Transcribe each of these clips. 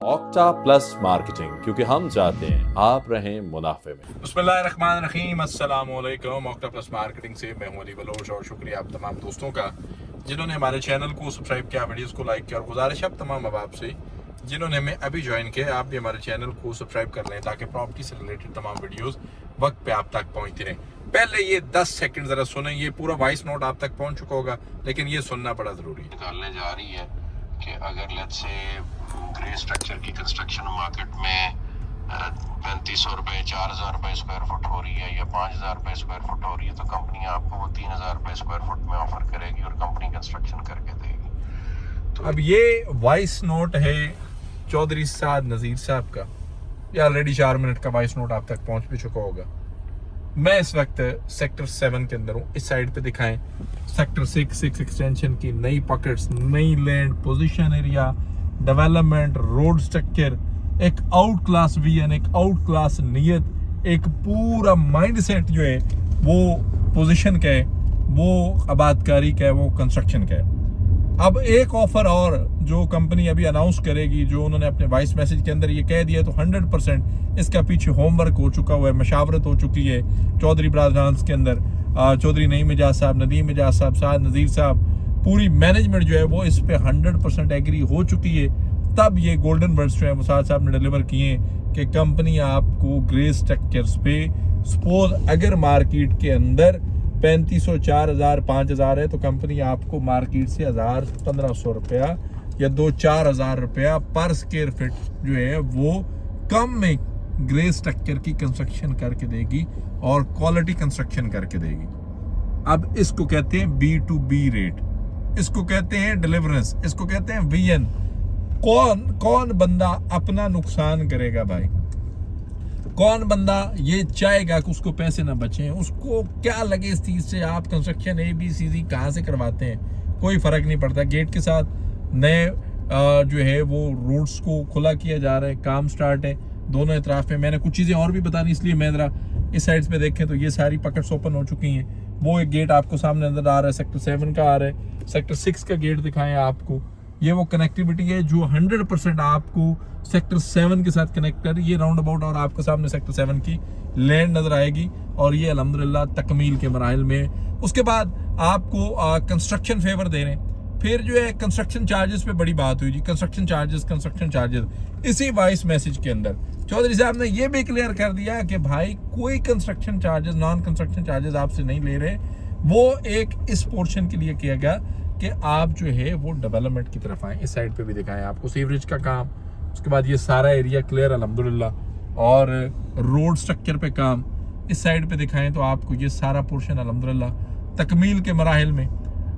Octa plus marketing, क्योंकि हम चाहते हैं आप रहें मुनाफे में। बिस्मिल्लाहिर्रहमानिर्रहीम, अस्सलाम वालेकुम। ऑक्टा प्लस मार्केटिंग से मैं हूं अली बलोच और शुक्रिया आप तमाम दोस्तों का जिन्होंने हमारे चैनल को सब्सक्राइब किया, वीडियोस को लाइक किया, और गुजारिश है आप तमाम अब आपसे जिन्होंने हमें अभी ज्वाइन किया आप भी हमारे चैनल को सब्सक्राइब कर लें ताकि प्रॉपर्टी से रिलेटेड तमाम वीडियोस वक्त पे आप तक पहुंचती रहें। पहले ये 10 सेकंड जरा सुने, ये पूरा वॉइस नोट आप तक पहुंच चुका होगा लेकिन ये सुनना बड़ा जरूरी है। निकालने जा रही है कि अगर लेट्स से ग्रे स्ट्रक्चर की कंस्ट्रक्शन मार्केट में 3500 रुपये 4000 रुपये स्क्वायर फुट हो रही है या 5000 रुपये स्क्वायर फुट हो रही है, तो कंपनी आपको वो 3000 रुपये स्क्वायर फुट में ऑफर करेगी और कंपनी कंस्ट्रक्शन करके देगी। तो अब ये वॉइस नोट है चौधरी साद नज़ीर साहब का, ये ऑलरेडी 4 मिनट का वॉइस नोट आप तक पहुंच भी चुका होगा। मैं इस वक्त सेक्टर 7 के अंदर हूँ। इस साइड पे दिखाएं सेक्टर 6 एक्सटेंशन की नई पॉकेट्स, नई land, position area, development, road structure, एक आउट क्लास विजन, एक आउट क्लास नियत, एक पूरा माइंडसेट जो है वो पोजीशन का है, वो आबादकारी का है, वो कंस्ट्रक्शन का है। अब एक ऑफर और जो कंपनी अभी अनाउंस करेगी, जो उन्होंने अपने वॉइस मैसेज के अंदर ये कह दिया, तो 100% इसका पीछे होमवर्क हो चुका हुआ है, मशावरत हो चुकी है चौधरी ब्रादरान के अंदर। चौधरी नईम एजाज साहब, नदीम एजाज साहब, साद नज़ीर साहब, पूरी मैनेजमेंट जो है वो इस पे 100% एग्री हो चुकी है। तब ये गोल्डन वर्ड्स जो है वो साद साहब ने डिलीवर किए कि कंपनी आपको ग्रे स्ट्रक्चर्स पे सपोज अगर मार्केट के अंदर 3500, 4000, 5000 है तो कंपनी आपको मार्केट से 1000-1500 रुपया या 2-4000 रुपया पर स्क्वायर फीट जो है वो कम में ग्रे स्ट्रक्चर की कंस्ट्रक्शन करके देगी और क्वालिटी कंस्ट्रक्शन करके देगी। अब इसको कहते हैं B2B रेट, इसको कहते हैं डिलीवरेंस, इसको कहते हैं विजन। कौन बंदा अपना नुकसान करेगा भाई? कौन बंदा ये चाहेगा कि उसको पैसे ना बचें? उसको क्या लगे इस चीज से? आप कंस्ट्रक्शन ABCD कहाँ से करवाते हैं, कोई फर्क नहीं पड़ता। गेट के साथ नए जो है वो रोड्स को खुला किया जा रहा है, काम स्टार्ट है दोनों इतराफ में। मैंने कुछ चीजें और भी बतानी, इसलिए मैं जरा इस साइड पे देखें तो ये सारी पॉकेट्स ओपन हो चुकी हैं। वो एक गेट आपको सामने नजर आ रहा है, सेक्टर 7 का आ रहा है। सेक्टर 6 का गेट दिखाएं आपको, ये वो कनेक्टिविटी है जो 100% आपको सेक्टर 7 के साथ कनेक्ट कर, ये राउंड अबाउट और आपके सामने सेक्टर 7 की लैंड नजर आएगी और ये अल्हम्दुलिल्लाह तकमील के मराहिल में। उसके बाद आपको कंस्ट्रक्शन फेवर दे रहे हैं। फिर जो है कंस्ट्रक्शन चार्जेस पे बड़ी बात हुई जी, कंस्ट्रक्शन चार्जेस इसी वॉइस मैसेज के अंदर चौधरी साहब ने ये भी क्लियर कर दिया कि भाई कोई construction charges, non construction charges आपसे नहीं ले रहे। वो एक इस पोर्शन के लिए किया गया कि आप जो है वो डेवलपमेंट की तरफ आए। इस साइड पे भी दिखाएं आपको सीवरेज का काम, उसके बाद ये सारा एरिया क्लियर अल्हम्दुलिल्लाह, और रोड स्ट्रक्चर पे काम इस साइड पे दिखाएं तो आपको ये सारा पोर्शन अल्हम्दुलिल्लाह तकमील के मराहिल में।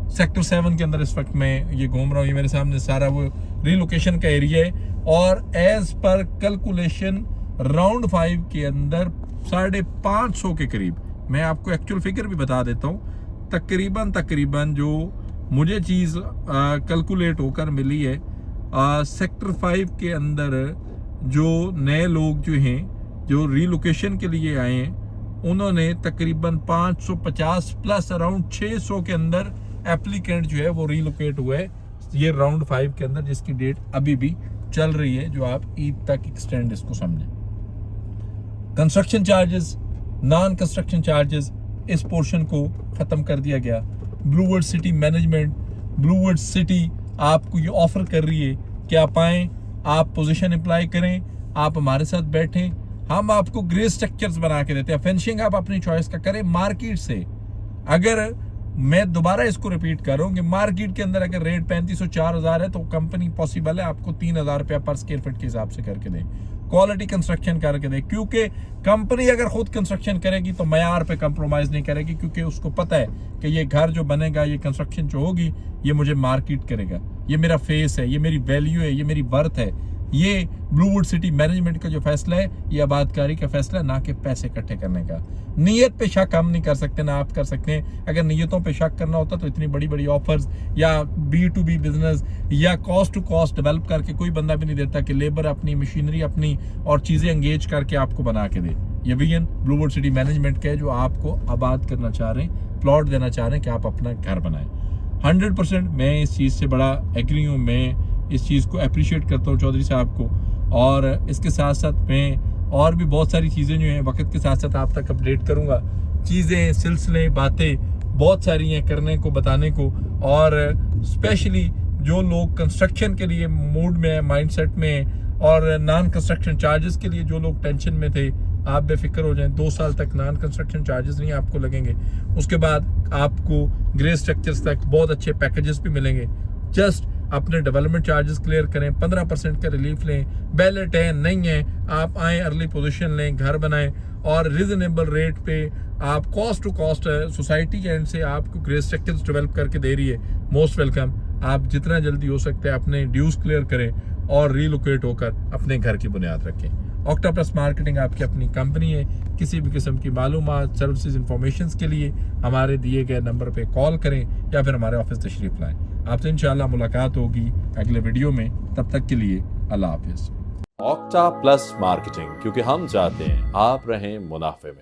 सेक्टर 7 के अंदर इस वक्त मैं ये घूम रहा हूँ, ये मेरे सामने सारा वो रिलोकेशन का एरिया है और एज पर कैलकुलेशन राउंड 5 के अंदर 550 के करीब, मैं आपको एक्चुअल फिगर भी बता देता हूँ, तकरीबन जो मुझे चीज़ कैलकुलेट होकर मिली है, सेक्टर 5 के अंदर जो नए लोग जो हैं जो रीलोकेशन के लिए आए हैं उन्होंने तकरीबन 550 प्लस अराउंड 600 के अंदर एप्लीकेंट जो है वो रीलोकेट हुए ये राउंड 5 के अंदर, जिसकी डेट अभी भी चल रही है, जो आप ईद तक एक्सटेंड इसको समझें। Construction charges, non construction charges, इस पोर्शन को ख़त्म कर दिया गया। ब्लूवर्ड सिटी मैनेजमेंट, ब्लूवर्ड सिटी आपको ये ऑफर कर रही है कि आप आएँ, आप पोजीशन अप्लाई करें, आप हमारे साथ बैठें, हम आपको ग्रे स्ट्रक्चर्स बना के देते हैं। फिनिशिंग आप अपनी चॉइस का करें मार्केट से। अगर मैं दोबारा इसको रिपीट कर रहा हूँ कि मार्केट के अंदर अगर रेट 3500-4000 है तो कंपनी पॉसिबल है आपको 3000 रुपया पर स्क्वायर फीट के हिसाब से करके दे, क्वालिटी कंस्ट्रक्शन करके दे। क्योंकि कंपनी अगर खुद कंस्ट्रक्शन करेगी तो मयार पे कंप्रोमाइज नहीं करेगी, क्योंकि उसको पता है कि ये घर जो बनेगा, ये कंस्ट्रक्शन जो होगी, ये मुझे मार्केट करेगा, ये मेरा फेस है, ये मेरी वैल्यू है, ये मेरी वर्थ है। ये ब्लूवुड सिटी मैनेजमेंट का जो फैसला है ये आबादकारी का फैसला है, ना कि पैसे इकट्ठे करने का। नीयत पे शक हम नहीं कर सकते, ना आप कर सकते हैं। अगर नीयतों पे शक करना होता तो इतनी बड़ी बड़ी ऑफर्स या B2B बिजनेस या कॉस्ट टू कॉस्ट डेवलप करके कोई बंदा भी नहीं देता कि लेबर अपनी, मशीनरी अपनी और चीज़ें एंगेज करके आपको बना के दे। ये विजन ब्लूवुड सिटी मैनेजमेंट का है, जो आपको आबाद करना चाह रहे हैं, प्लॉट देना चाह रहे हैं कि आप अपना घर बनाएं। 100% मैं इस चीज़ से बड़ा एग्री हूँ, मैं इस चीज़ को अप्रिशिएट करता हूँ चौधरी साहब को। और इसके साथ साथ मैं और भी बहुत सारी चीज़ें जो हैं वक्त के साथ साथ आप तक अपडेट करूँगा। चीज़ें, सिलसिले, बातें बहुत सारी हैं करने को, बताने को। और स्पेशली जो लोग कंस्ट्रक्शन के लिए मूड में है, माइंडसेट में है, और नॉन कंस्ट्रक्शन चार्जेस के लिए जो लोग टेंशन में थे, आप बेफिक्र हो जाएं। 2 साल तक नॉन कंस्ट्रक्शन चार्जेस नहीं आपको लगेंगे। उसके बाद आपको ग्रे स्ट्रक्चर्स तक बहुत अच्छे पैकेजेस भी मिलेंगे। जस्ट अपने डेवलपमेंट चार्जेस क्लियर करें, 15% का रिलीफ लें। बैलेट है नहीं है, आप आएँ, अर्ली पोजीशन लें, घर बनाएं और रिजनेबल रेट पे आप कॉस्ट टू कॉस्ट सोसाइटी के एंड से आपको ग्रे स्ट्रक्चर्स डेवलप करके दे रही है। Most welcome. आप जितना जल्दी हो सकता है अपने ड्यूज क्लियर करें और रीलोकेट होकर अपने घर की बुनियाद रखें। ऑक्टोपस मार्केटिंग आपकी अपनी कंपनी है। किसी भी किस्म की मालूमात, सर्विसेज, इंफॉर्मेशन के लिए हमारे दिए गए नंबर पे कॉल करें या फिर हमारे ऑफिस तशरीफ लाएं। आपसे इंशाल्लाह मुलाकात होगी अगले वीडियो में। तब तक के लिए अल्लाह हाफिज़। ऑक्टा प्लस मार्केटिंग, क्योंकि हम चाहते हैं आप रहें मुनाफे में।